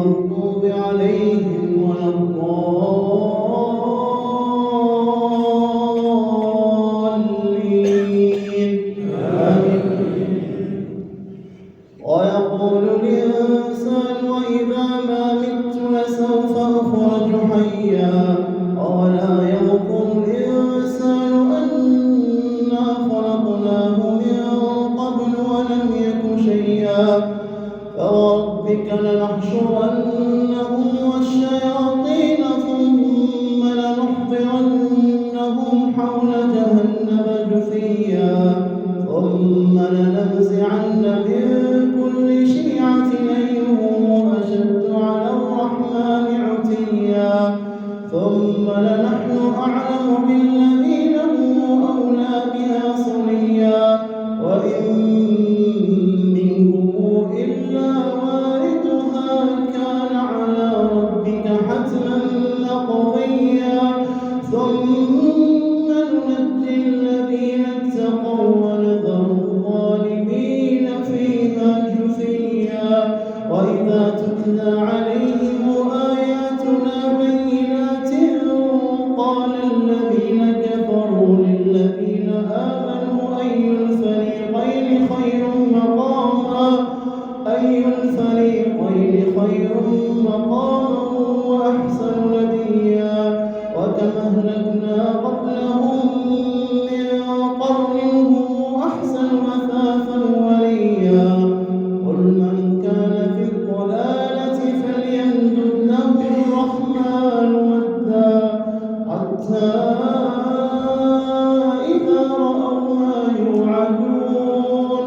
المغضوب عليهم ولا الضالين آمين. ويقول الإنسان وإذا ما مت لسوف أخرج حيا أولا يذكر الإنسان أنا خلقناه من قبل ولم يك شيئا فوربك لنحشرنهم والشياطين ثم لنحضرنهم حول جهنم جثيا ثم لننزعن من كل شيعة أيهم أشد على الرحمن عتيا ثم لنحن أعلم بالذين هم أولى بها صليا وإن منهم إلا واردها كان على ربك حتما مقضيا ثم ننجي الذين اتقوا ونذر الظالمين فيها جثيا وإذا تتلى عليهم آياتنا بينات قال الذين كفروا للذين آمنوا أي الفريقين خير مقاما وأحسن نديا وكم أهلكنا قبلهم من قرن هم أحسن أثاثا وليا قل من كان في الضلالة فليمدد له الرحمن مدا حتى إذا رأوا ما يوعدون